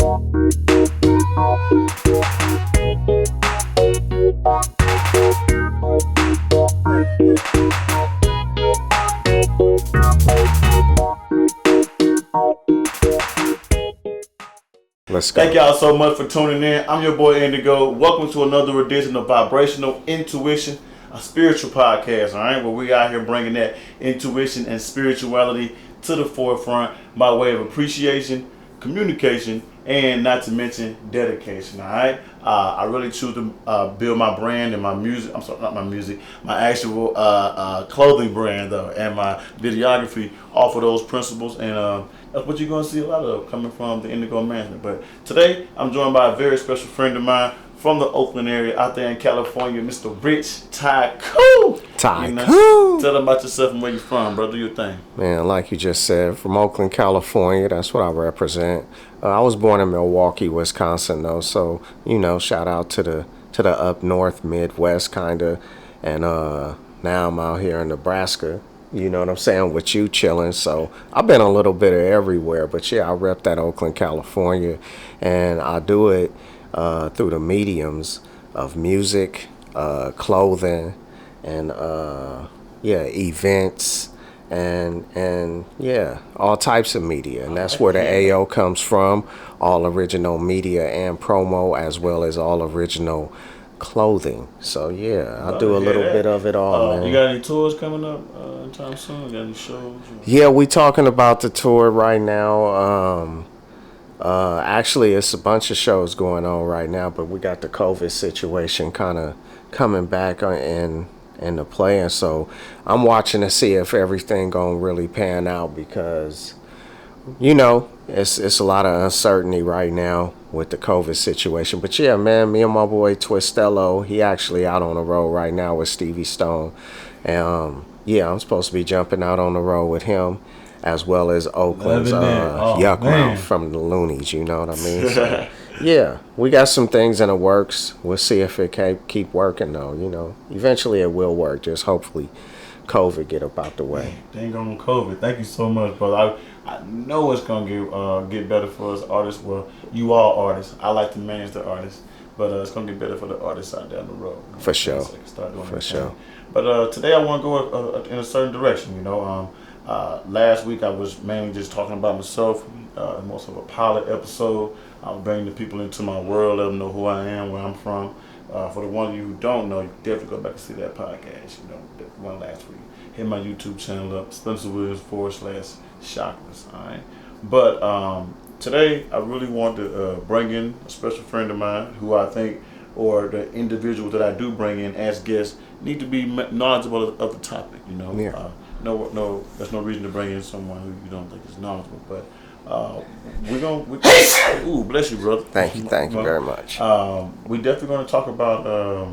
Let's go. Thank y'all so much for tuning in. I'm your boy Indigo. Welcome to another edition of Vibrational Intuition, a spiritual podcast, all right, where we out here bringing that intuition and spirituality to the forefront by way of appreciation, communication, and not to mention dedication, all right? I really choose to build my brand and my music, I'm sorry, not my music, my actual clothing brand, though, and my videography off of those principles, and that's what you're going to see a lot of coming from the Indigo management. But today, I'm joined by a very special friend of mine from the Oakland area, out there in California, Mr. Rich Tycoon. Tycoon. You know, tell them about yourself and where you're from, bro. Do your thing. Man, like you just said, from Oakland, California, that's what I represent. I was born in Milwaukee, Wisconsin, though, so, you know, shout out to the up north, Midwest, kind of. And now I'm out here in Nebraska. You know what I'm saying, with you chilling. So I've been a little bit of everywhere, but yeah, I rep that Oakland, California, and I do it through the mediums of music, clothing, and events, and yeah, all types of media. And that's where the AO comes from, all original media and promo, as well as all original clothing. So yeah, I do a little bit of it all, man. You got any tours coming up anytime soon? Got any shows? Yeah, we talking about the tour right now. Actually, it's a bunch of shows going on right now, but we got the COVID situation kind of coming back into play, and so I'm watching to see if everything gonna really pan out, because you know it's a lot of uncertainty right now with the COVID situation. But yeah, man, me and my boy Twistello, he actually out on the road right now with Stevie Stone, and yeah, I'm supposed to be jumping out on the road with him, as well as Oakland's Yuckmouth from the Loonies, you know what I mean? So, yeah, we got some things in the works. We'll see if it can keep working, though, you know. Eventually it will work, just hopefully COVID get up out the way. Dang on COVID. Thank you so much, brother. I know it's going to get better for us artists. Well, you all artists. I like to manage the artists, but it's going to get better for the artists out down the road. For sure. So I can start doing for sure. But today I want to go in a certain direction, you know. Last week I was mainly just talking about myself, most of a pilot episode. I'm bringing the people into my world, let them know who I am, where I'm from. For the one of you who don't know, you definitely go back and see that podcast, you know, that one last week. Hit my YouTube channel up, Spencer Williams /Shockless, all right? But today I really want to bring in a special friend of mine who I think, or the individuals that I do bring in as guests, need to be knowledgeable of the topic, you know? Yeah. No, there's no reason to bring in someone who you don't think is knowledgeable, but ooh, bless you, brother. Thank you very much. We definitely going to talk about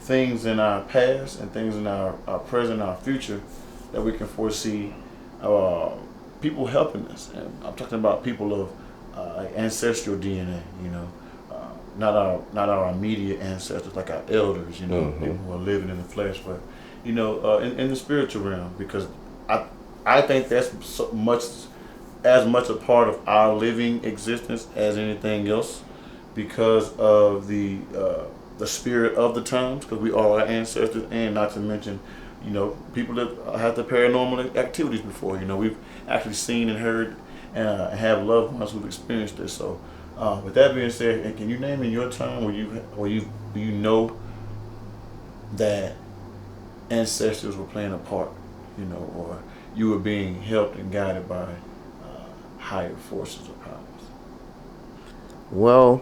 things in our past and things in our present, our future that we can foresee. People helping us, and I'm talking about people of ancestral DNA. You know, not our immediate ancestors, like our elders. You know, people who are living in the flesh, but you know, in the spiritual realm, because I think that's as much a part of our living existence as anything else, because of the spirit of the times, because we are our ancestors, and not to mention, you know, people that have the paranormal activities before. You know, we've actually seen and heard and have loved ones who've experienced this. So, with that being said, and can you name in your time where you know that ancestors were playing a part, you know, or you were being helped and guided by higher forces or powers? Well,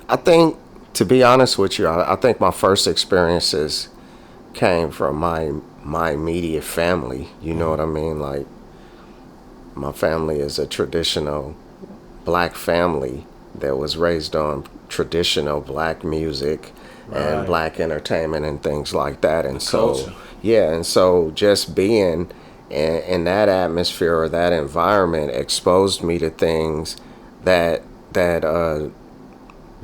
I think, to be honest with you, I think my first experiences came from my immediate family. You know what I mean? Like, my family is a traditional black family that was raised on traditional black music and black entertainment and things like that. And so, yeah, and so just being in that atmosphere or that environment exposed me to things that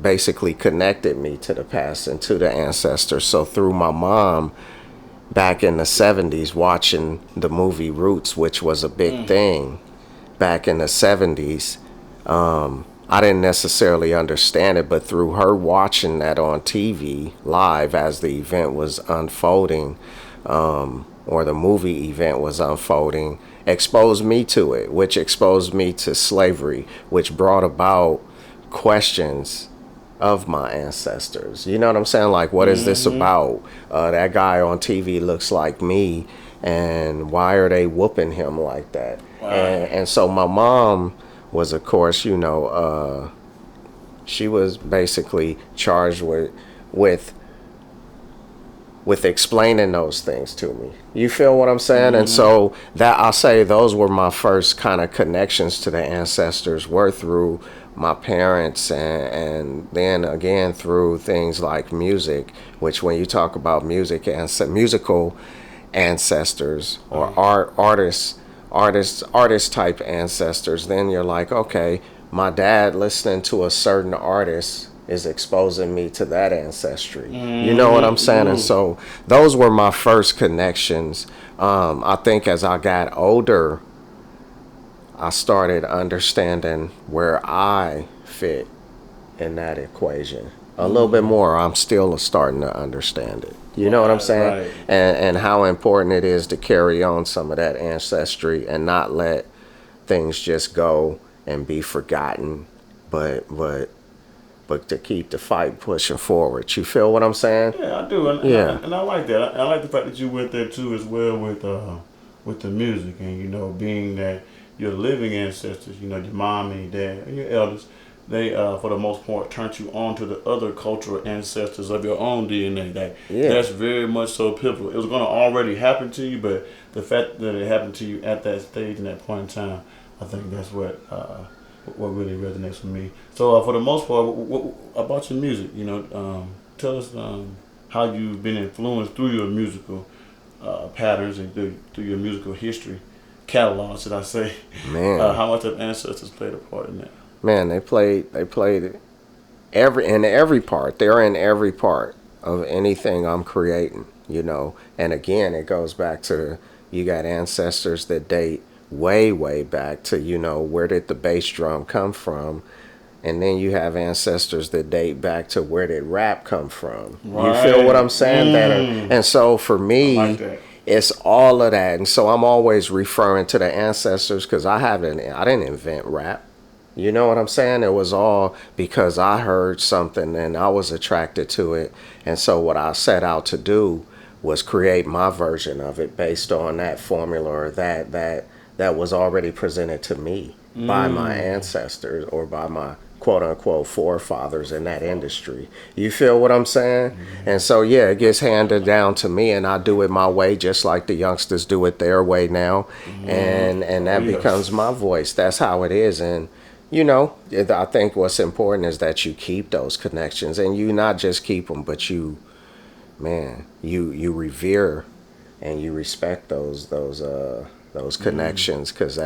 basically connected me to the past and to the ancestors. So through my mom, back in the 70s, watching the movie Roots, which was a big thing back in the 70s, I didn't necessarily understand it, but through her watching that on TV live as the event was unfolding, or the movie event was unfolding, exposed me to it, which exposed me to slavery, which brought about questions of my ancestors. You know what I'm saying? Like, what is this about? That guy on TV looks like me, and why are they whooping him like that? Wow. And so my mom was, of course, she was basically charged with with explaining those things to me. You feel what I'm saying? And so that, I'll say, those were my first kind of connections to the ancestors, were through my parents, and then again through things like music, which when you talk about music and musical ancestors, or artist type ancestors, then you're like, okay, my dad listening to a certain artist is exposing me to that ancestry. You know what I'm saying? And so those were my first connections. I think as I got older, I started understanding where I fit in that equation a little bit more. I'm still starting to understand it. You know what I'm saying? Right. And how important it is to carry on some of that ancestry and not let things just go and be forgotten, but to keep the fight pushing forward. You feel what I'm saying? Yeah, I do, Yeah. and I like that. I like the fact that you went there too, as well, with the music, and being that your living ancestors, your mom and your dad and your elders, they for the most part turned you on to the other cultural ancestors of your own DNA. That's very much so pivotal. It was going to already happen to you, but the fact that it happened to you at that stage and that point in time, I think that's what really resonates with me. So for the most part, what about your music? Tell us how you've been influenced through your musical patterns and through your musical history catalog, should I say? Man. How much have ancestors played a part in that? Man, they played every part. They're in every part of anything I'm creating, And again, it goes back to, you got ancestors that date way back to, where did the bass drum come from? And then you have ancestors that date back to, where did rap come from? Right. You feel what I'm saying? And so for me, I like that. It's all of that. And so I'm always referring to the ancestors, because I didn't invent rap. You know what I'm saying? It was all because I heard something and I was attracted to it. And so what I set out to do was create my version of it based on that formula, or that was already presented to me by my ancestors, or by my quote unquote forefathers in that industry. You feel what I'm saying? And so yeah, it gets handed down to me, and I do it my way, just like the youngsters do it their way now. And that becomes my voice. That's how it is. And I think what's important is that you keep those connections, and you not just keep them, but you revere and you respect those connections, because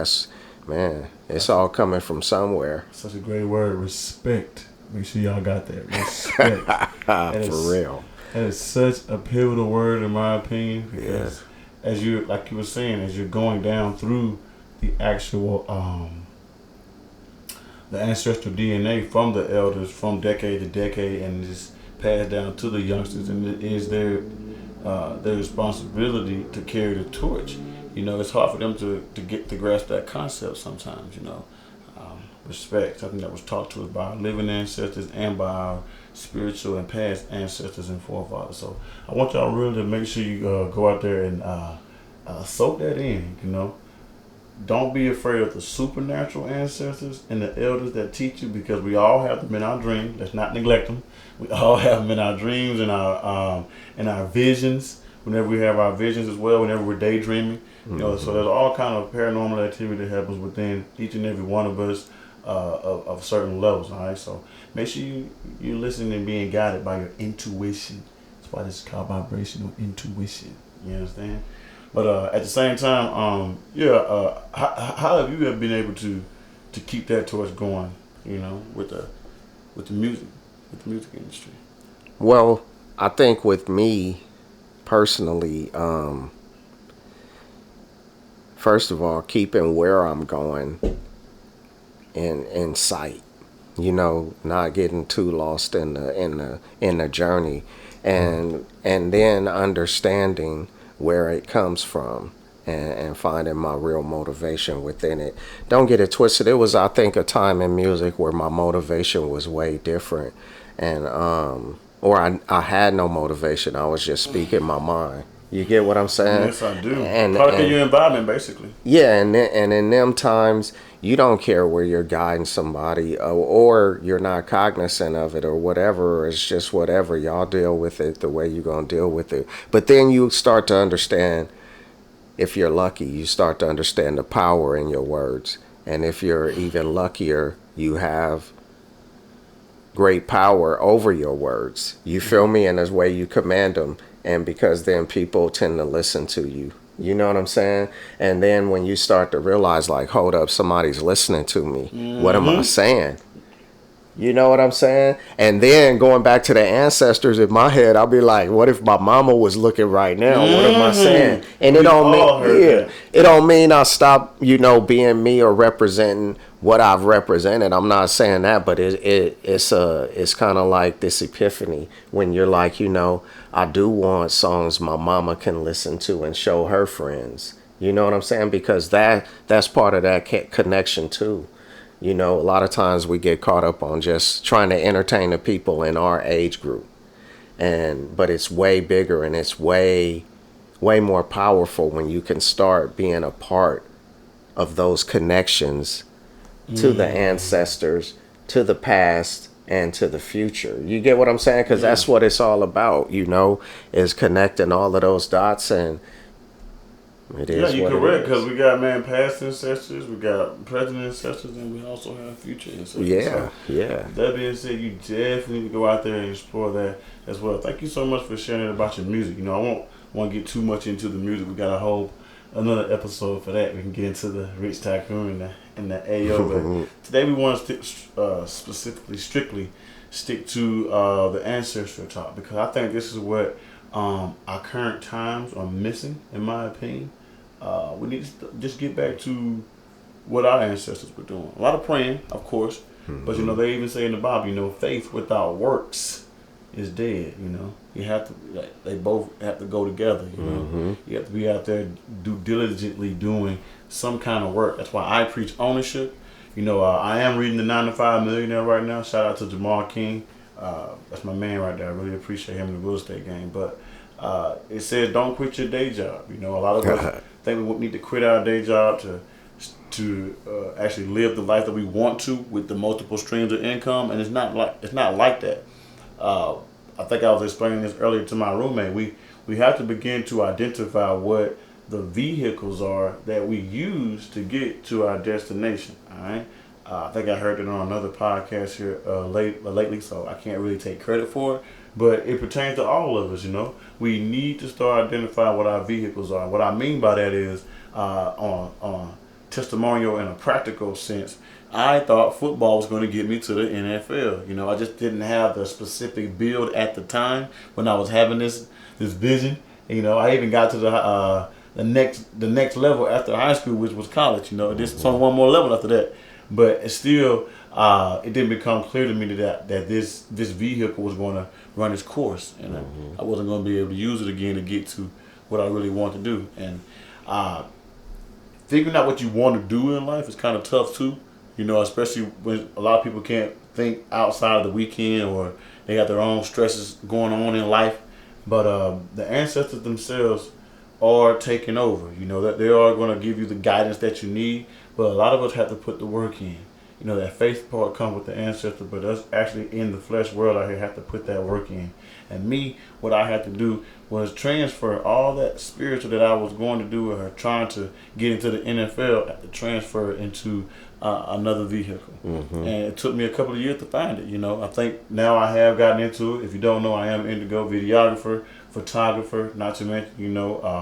it's all coming from somewhere. Such a great word, respect. Make sure y'all got that. Respect. For real. That is such a pivotal word, in my opinion, because as you, like you were saying, as you're going down through the actual the ancestral DNA from the elders, from decade to decade, and just passed down to the youngsters, and it is their responsibility to carry the torch. It's hard for them to get to grasp that concept sometimes. Respect, something that was taught to us by our living ancestors and by our spiritual and past ancestors and forefathers. So I want y'all really to make sure you go out there and soak that in. Don't be afraid of the supernatural ancestors and the elders that teach you, because we all have them in our dreams. Let's not neglect them. We all have them in our dreams and our visions. Whenever we have our visions as well, whenever we're daydreaming, so there's all kind of paranormal activity that happens within each and every one of us of certain levels. All right, so make sure you're listening and being guided by your intuition. That's why this is called vibrational intuition. You understand? But at the same time, how have you ever been able to keep that torch going? With the music industry. Well, I think with me personally, first of all, keeping where I'm going in sight. Not getting too lost in the journey, and then understanding where it comes from, and finding my real motivation within it. Don't get it twisted. It was, I think, a time in music where my motivation was way different, and or I had no motivation. I was just speaking my mind. You get what I'm saying? Yes, I do. And Product of your environment, basically. yeah, and in them times, you don't care where you're guiding somebody, or you're not cognizant of it or whatever. Or it's just whatever. Y'all deal with it the way you're going to deal with it. But then you start to understand, if you're lucky, you start to understand the power in your words. And if you're even luckier, you have great power over your words. You feel me? And this way you command them. And because then people tend to listen to you. You know what I'm saying? And then when you start to realize, like, hold up, somebody's listening to me. What am I saying? You know what I'm saying? And then going back to the ancestors in my head, I'll be like, what if my mama was looking right now? What am I saying? And it don't mean I stop, being me or representing what I've represented. I'm not saying that, but it's kind of like this epiphany when you're like, I do want songs my mama can listen to and show her friends. You know what I'm saying? Because that's part of that connection too. A lot of times we get caught up on just trying to entertain the people in our age group. But it's way bigger, and it's way, way more powerful when you can start being a part of those connections to the ancestors, to the past, and to the future. You get what I'm saying? Because that's what it's all about, is connecting all of those dots. And it is. Yeah, you're correct, because we got past ancestors, we got present ancestors, and we also have future ancestors. Yeah, so, yeah. That being said, you definitely need to go out there and explore that as well. Thank you so much for sharing about your music. I won't want to get too much into the music. We got a whole another episode for that. We can get into the Rich Tycoon and the AO. But today we want to strictly stick to the ancestral talk, because I think this is what our current times are missing, in my opinion. We need to just get back to what our ancestors were doing. A lot of praying, of course, but they even say in the Bible, faith without works is dead. You have to, they both have to go together. You have to be out there diligently doing some kind of work. That's why I preach ownership. I am reading The 9 to 5 Millionaire right now. Shout out to Jamal King. That's my man right there. I really appreciate him in the real estate game. But it says don't quit your day job. A lot of us think we need to quit our day job to actually live the life that we want to with the multiple streams of income, and it's not like that. I think I was explaining this earlier to my roommate. We have to begin to identify what the vehicles are that we use to get to our destination. All right. I think I heard it on another podcast here lately, so I can't really take credit for it. But it pertains to all of us, We need to start identifying what our vehicles are. What I mean by that is, on testimonial in a practical sense, I thought football was going to get me to the NFL. I just didn't have the specific build at the time when I was having this vision. I even got to the next level after high school, which was college. There's only one more level after that. But it's still, it didn't become clear to me that this vehicle was going to run its course, and I wasn't going to be able to use it again to get to what I really want to do. And figuring out what you want to do in life is kind of tough too, especially when a lot of people can't think outside of the weekend, or they got their own stresses going on in life. But the ancestors themselves are taking over. That they are going to give you the guidance that you need. But a lot of us have to put the work in. That faith part comes with the ancestors, but us actually in the flesh world out here have to put that work in. And me, what I had to do was transfer all that spiritual that I was going to do, or trying to get into the NFL, I had to transfer into another vehicle. And it took me a couple of years to find it. I think now I have gotten into it. If you don't know, I am Indigo, videographer, photographer, not to mention,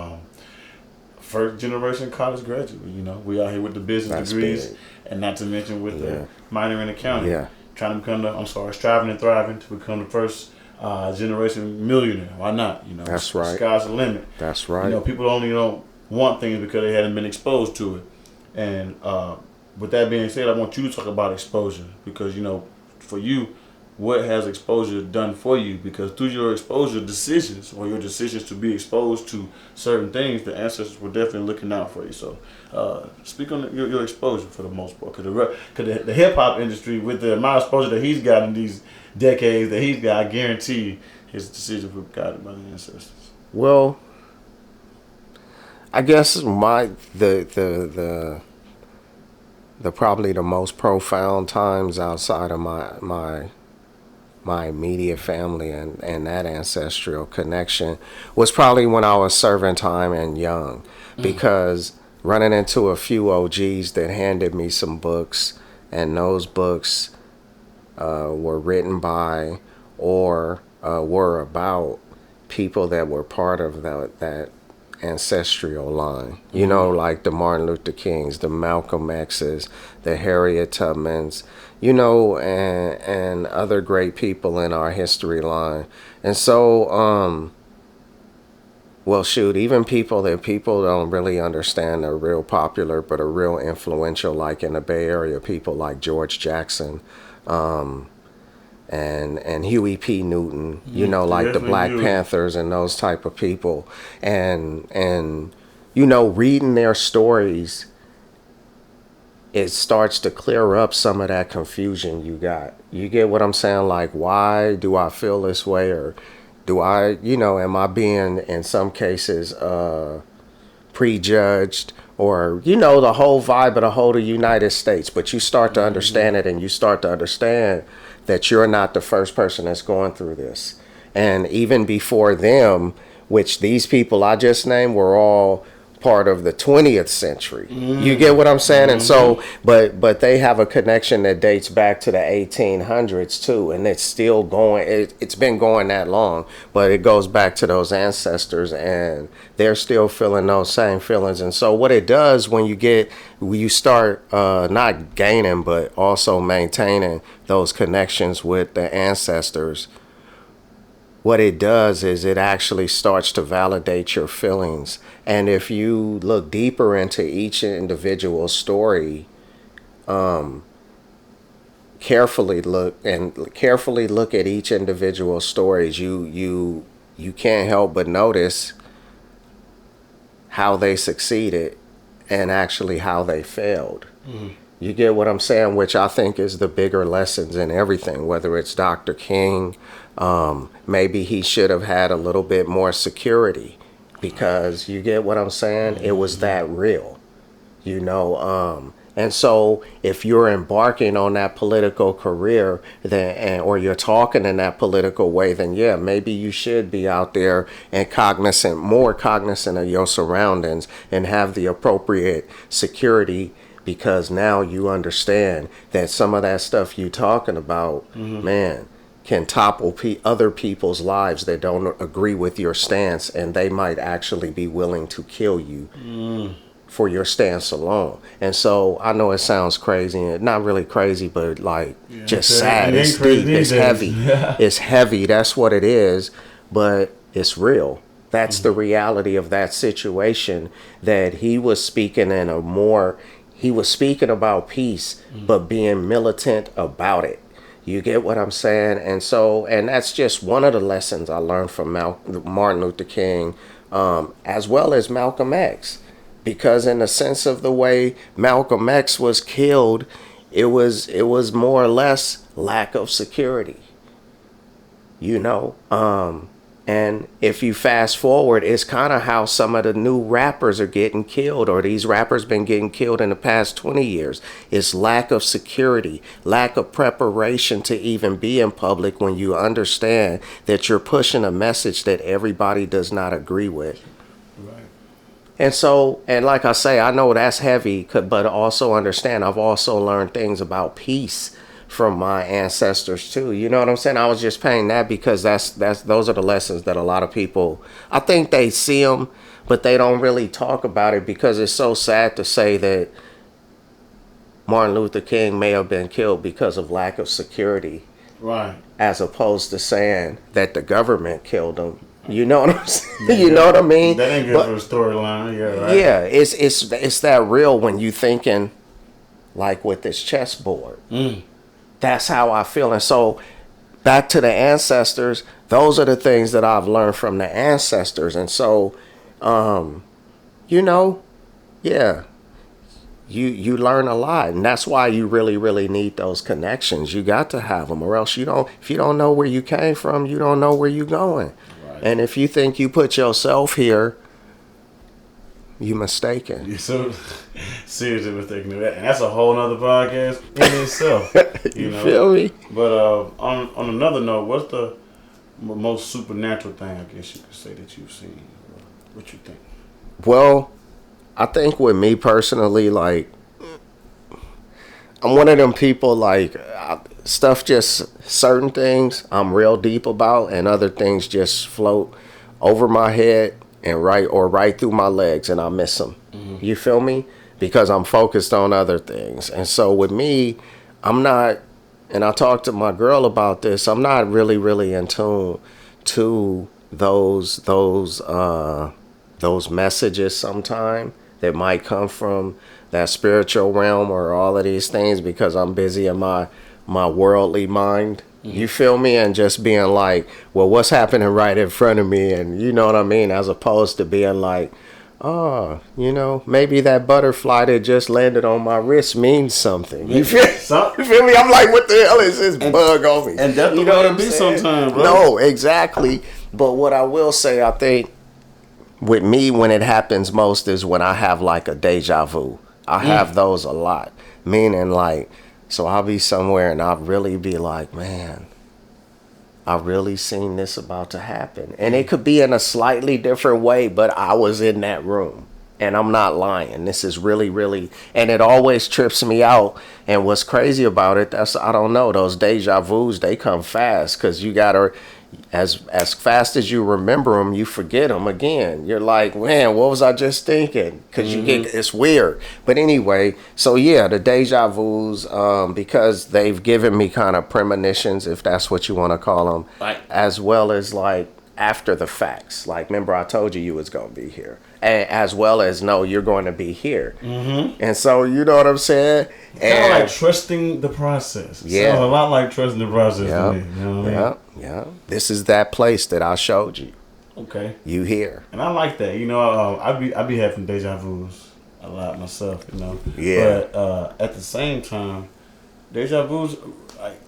first generation college graduate. We out here with the business degrees, big. And not to mention with the minor in accounting. Yeah. Trying to become striving and thriving to become the first generation millionaire. Why not? That's right. The sky's the limit. That's right. People only don't want things because they hadn't been exposed to it. And with that being said, I want you to talk about exposure because, for you, what has exposure done for you? Because through your exposure decisions or your decisions to be exposed to certain things, the ancestors were definitely looking out for you. So speak on your exposure for the most part. Because the hip-hop industry, with the amount of exposure that he's got in these decades that he's got, I guarantee you his decisions were guided by the ancestors. Well, I guess the probably the most profound times outside of my immediate family and that ancestral connection was probably when I was serving time and young, because running into a few OGs that handed me some books, and those books were written by or were about people that were part of that ancestral line, like the Martin Luther Kings, the Malcolm X's, the Harriet Tubmans, and other great people in our history line. And so, well, shoot, even people that people don't really understand are real popular, but are real influential, like in the Bay Area, people like George Jackson, and Huey P. Newton, like the Black Panthers and those type of people. And reading their stories, it starts to clear up some of that confusion you got. You get what I'm saying? Like, why do I feel this way? Or do I, am I being, in some cases, prejudged? Or, the whole vibe of the whole United States. But you start to understand it, and you start to understand that you're not the first person that's going through this. And even before them, which these people I just named were all part of the 20th century. You get what I'm saying? And so, but they have a connection that dates back to the 1800s too, and it's still going. It's been going that long, but it goes back to those ancestors, and they're still feeling those same feelings. And so, what it does when you start not gaining, but also maintaining those connections with the ancestors, what it does is it actually starts to validate your feelings. And if you look deeper into each individual story, carefully look at each individual stories, you can't help but notice how they succeeded and actually how they failed. You get what I'm saying? Which I think is the bigger lessons in everything, whether it's Dr. King. Maybe he should have had a little bit more security, because you get what I'm saying? It was that real, and so if you're embarking on that political career, then or you're talking in that political way, then yeah, maybe you should be out there and more cognizant of your surroundings and have the appropriate security, because now you understand that some of that stuff you talking about, man, can topple other people's lives that don't agree with your stance, and they might actually be willing to kill you for your stance alone. And so I know it sounds crazy, not really crazy, but just sad. It's deep. It's heavy. It's heavy. That's what it is. But it's real. That's the reality of that situation, that he was speaking he was speaking about peace, but being militant about it. You get what I'm saying? And so, and that's just one of the lessons I learned from Martin Luther King, as well as Malcolm X. Because in the sense of the way Malcolm X was killed, it was more or less lack of security. And if you fast forward, it's kind of how some of the new rappers are getting killed, or these rappers been getting killed in the past 20 years. It's lack of security, lack of preparation to even be in public when you understand that you're pushing a message that everybody does not agree with. Right. And so, and like I say, I know that's heavy, but also understand I've also learned things about peace from my ancestors too. You know what I'm saying? I was just paying that because those are the lessons that a lot of people, I think they see them, but they don't really talk about it, because it's so sad to say that Martin Luther King may have been killed because of lack of security. Right. As opposed to saying that the government killed him. You know what I'm saying? You know what I mean? That ain't good for the storyline. Yeah, right. Yeah, it's that real when you thinking, like with this chessboard. That's how I feel. And so back to the ancestors, those are the things that I've learned from the ancestors. And so, you know, yeah, you learn a lot. And that's why you really, really need those connections. You got to have them, or else if you don't know where you came from, you don't know where you're going. Right. And if you think you put yourself here, you're mistaken. You're so seriously mistaken. And that's a whole nother podcast in itself. You know? Feel me? But on another note, what's the most supernatural thing, I guess you could say, that you've seen? What you think? Well, I think with me personally, like, I'm one of them people, like, stuff, just certain things I'm real deep about, and other things just float over my head and right through my legs, and I miss them. Mm-hmm. You feel me? Because I'm focused on other things. And so with me, I'm not, and I talked to my girl about this, I'm not really, really in tune to those messages sometimes that might come from that spiritual realm or all of these things, because I'm busy in my worldly mind. Mm-hmm. You feel me? And just being like, well, what's happening right in front of me? And you know what I mean? As opposed to being like, oh, you know, maybe that butterfly that just landed on my wrist means something. You feel me? I'm like, what the hell is this bug on me? And that's the way it be sometimes, bro. No, exactly. But what I will say, I think with me, when it happens most is when I have like a deja vu. I have those a lot. Meaning, like, so I'll be somewhere and I'll really be like, man, I really seen this about to happen. And it could be in a slightly different way, but I was in that room. And I'm not lying. This is really, really, and it always trips me out. And what's crazy about it, I don't know, those deja vus, they come fast, because you gotta, as fast as you remember them, you forget them again. You're like, man, what was I just thinking? Because you get, it's weird. But anyway, so yeah, the deja vus, because they've given me kind of premonitions, if that's what you want to call them, right, as well as like after the facts. Like, remember I told you was going to be here. And as well as, no, you're going to be here. Mm-hmm. And so, you know what I'm saying? Kind of like trusting the process. Yeah. Sounds a lot like trusting the process to me. You know what I mean? Yeah. This is that place that I showed you. Okay. You here. And I like that. You know, I be having deja vus a lot myself, you know. Yeah. But at the same time, deja vus, like,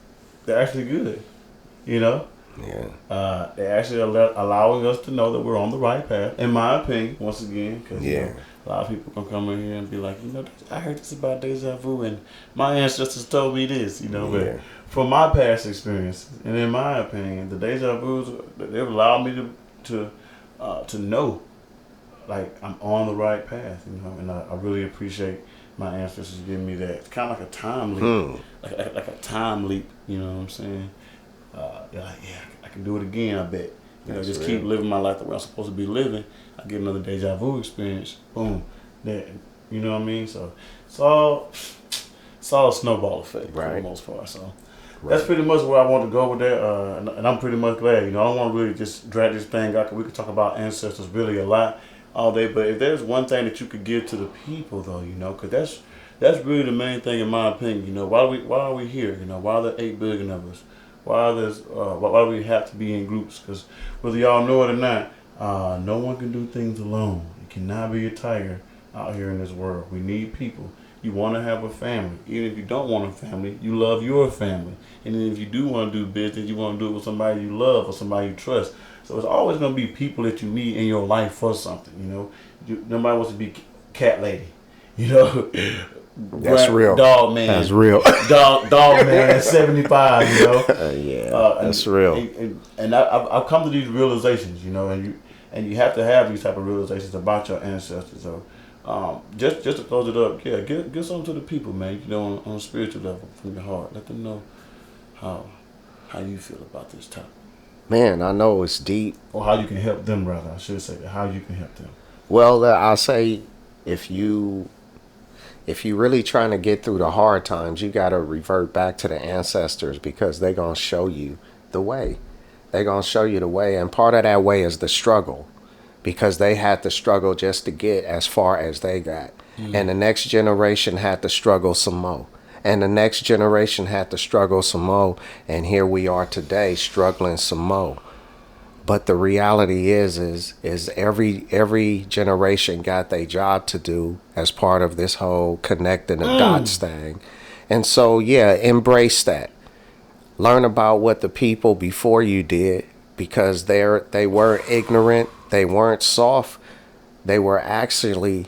they're actually good, you know? Yeah. They're actually allowing us to know that we're on the right path, in my opinion, once again. Cause, you know, a lot of people can come in here and be like, you know, I heard this about deja vu and my ancestors told me this, you know. But from my past experience, and in my opinion, the deja vus, they've allowed me to know, like, I'm on the right path, you know. And I really appreciate my ancestors giving me that. It's kind of like a time leap, like a time leap, you know what I'm saying? You're like, yeah, I can do it again, I bet. You know, just keep living my life the way I'm supposed to be living. I get another deja vu experience. Boom. That, you know what I mean? So it's all a snowball effect for the most part. So that's pretty much where I want to go with that. And I'm pretty much glad. You know, I don't want to really just drag this thing out, 'cause we could talk about ancestors really a lot all day. But if there's one thing that you could give to the people, though, you know, because that's really the main thing in my opinion. You know, why are we here? You know, why are there 8 billion of us? Why do we have to be in groups? Because whether y'all know it or not, no one can do things alone. You cannot be a tiger out here in this world. We need people. You want to have a family. Even if you don't want a family, you love your family. And then if you do want to do business, you want to do it with somebody you love or somebody you trust. So it's always going to be people that you need in your life for something, you know. Nobody wants to be cat lady, you know. That's real. Dog man. That's real. Dog man at 75, you know. That's real. And I've come to these realizations, you know, and you have to have these type of realizations about your ancestors. So just to close it up, give something to the people, man. You know, on a spiritual level, from your heart. Let them know how you feel about this topic. Man, I know it's deep. Or how you can help them, rather. I should say that. How you can help them. Well, I'll say if you really trying to get through the hard times, you got to revert back to the ancestors, because they're going to show you the way. They're going to show you the way. And part of that way is the struggle, because they had to struggle just to get as far as they got. and the next generation had to struggle some more. And the next generation had to struggle some more, and here we are today struggling some more. But the reality is every generation got their job to do as part of this whole connecting the dots thing. And so, yeah, embrace that. Learn about what the people before you did, because they were ignorant, they weren't soft, they were actually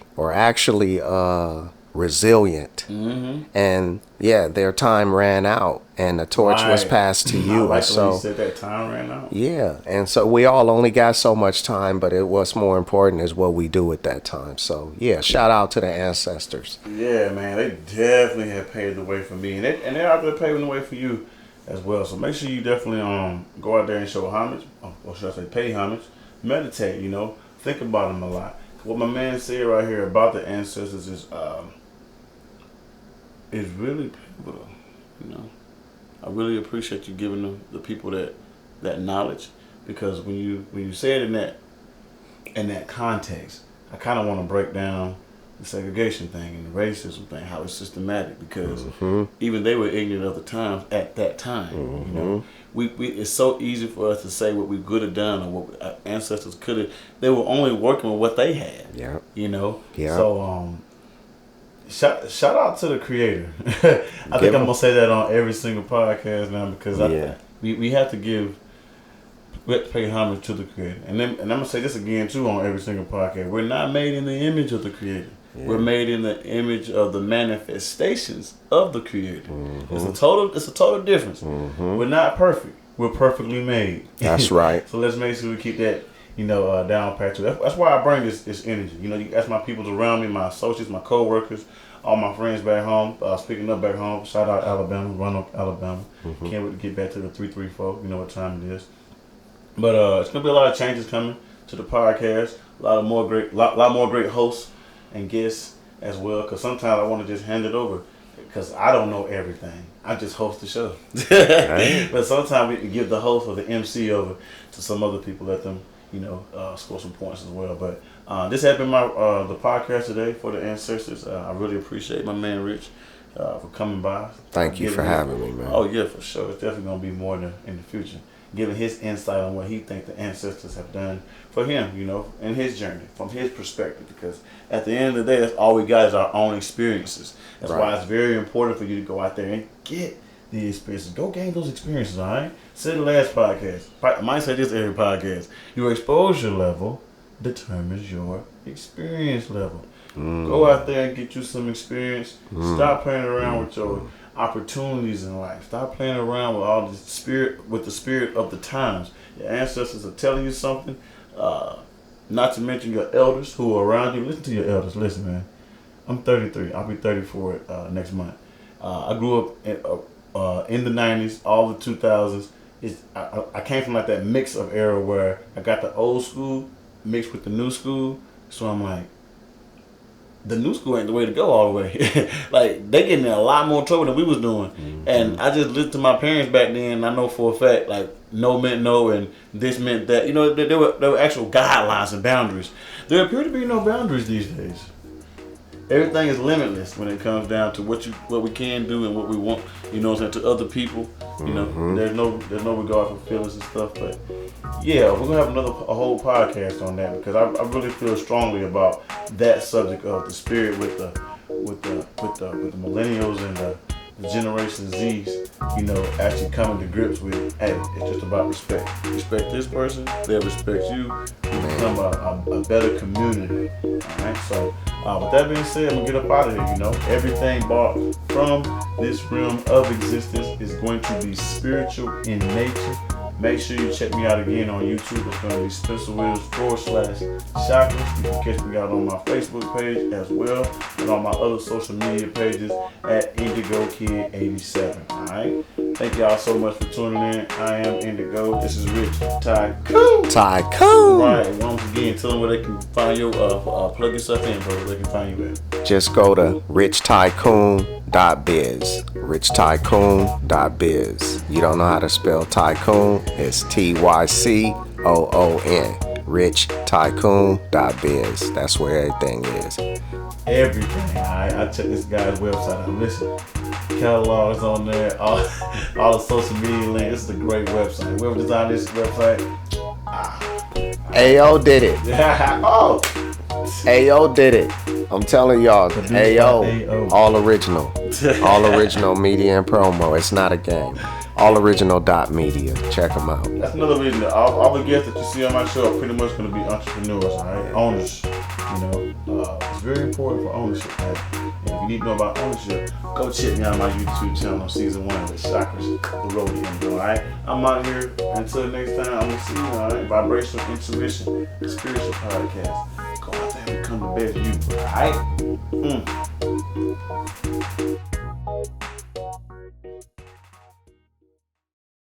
resilient. And yeah, their time ran out and the torch was passed to you. Like and so you said that time ran out. yeah, and so we all only got so much time, but what's more important is what we do at that time. So yeah, shout out to the ancestors. Yeah, man, they definitely have paved the way for me, and they're out there paving the way for you as well. So make sure you definitely go out there and show homage, or should I say pay homage, meditate, think about them a lot. What my man said right here about the ancestors is really pivotal. I really appreciate you giving the people that knowledge, because when you say it in that context, I kind of want to break down the segregation thing and the racism thing, how it's systematic, because even they were ignorant of the times at that time. We it's so easy for us to say what we could have done or what our ancestors could have. They were only working with what they had. Yeah. Yeah. So shout out to the creator. I think I'm gonna say that on every single podcast now, because we have to pay homage to the creator. And I'm gonna say this again too on every single podcast. We're not made in the image of the creator. Yeah. We're made in the image of the manifestations of the creator. It's a total difference. We're not perfect. We're perfectly made. That's right. So let's make sure we keep that down pat too. That's why I bring this energy. That's my people around me, my associates, my co-workers, all my friends back home. Speaking up back home, shout out Alabama, Roanoke, Alabama. Can't wait to get back to the 334. You know what time it is. But it's gonna be a lot of changes coming to the podcast. A lot more great hosts and guests as well. Because sometimes I want to just hand it over, because I don't know everything. I just host the show. Right. But sometimes we can give the host or the MC over to some other people, let them score some points as well. But this has been the podcast today for the ancestors. I really appreciate my man Rich for coming by. Thank you for having me, man. Oh yeah, for sure. It's definitely gonna be more in the future, giving his insight on what he thinks the ancestors have done for him, in his journey, from his perspective. Because at the end of the day, that's all we got is our own experiences. That's why it's very important for you to go out there and get the experiences. Go gain those experiences, all right? Said the last podcast. I might say this every podcast. Your exposure level determines your experience level. Go out there and get you some experience. Stop playing around with your opportunities in life. Stop playing around with all the spirit of the times. Your ancestors are telling you something. Not to mention your elders who are around you. Listen to your elders. Listen, man. I'm 33. I'll be 34 next month. I grew up in the 90s, all the 2000s. I came from like that mix of era where I got the old school mixed with the new school. So I'm like, the new school ain't the way to go all the way. Like, they getting in a lot more trouble than we was doing. And I just listened to my parents back then, and I know for a fact, like, no meant no and this meant that. There were actual guidelines and boundaries. There appear to be no boundaries these days. Everything is limitless when it comes down to what we can do and what we want, to other people. There's no regard for feelings and stuff. But yeah, we're gonna have a whole podcast on that, because I really feel strongly about that subject of the spirit with the millennials and the Generation Z's, actually coming to grips with, hey, it's just about respect. Respect this person, they'll respect you. We become a better community. Alright, so with that being said, I'm gonna get up out of here. Everything brought from this realm of existence is going to be spiritual in nature. Make sure you check me out again on YouTube. It's going to be Spencer Wills /Chakras. You can catch me out on my Facebook page as well, and on my other social media pages at Indigo Kid 87. Alright? Thank y'all so much for tuning in. I am Indigo. This is Rich Tycoon. Right. Once again, tell them where they can find you. Plug yourself in, bro. Where they can find you at. Just go to richtycoon.biz. richtycoon.biz. You don't know how to spell tycoon? It's Tycoon. richtycoon.biz. That's where everything is. everything. Alright, I check this guy's website out. Listen, catalogs on there, all the social media links. This is a great website. Whoever designed this website, AO did it. oh, AO did it. I'm telling y'all, AO, all original. All original media and promo. It's not a game. alloriginal.media. Check them out. That's another reason that all the guests that you see on my show are pretty much going to be entrepreneurs, all right? Owners. You know, it's very important for ownership, right? And if you need to know about ownership, go check me out on my YouTube channel on season 1 with Chakras, the road to Indigo, all right? I'm out here. Until next time, I'm going to see you, all right? Vibrational Intuition, the spiritual podcast. Go out there and become the best you, all right?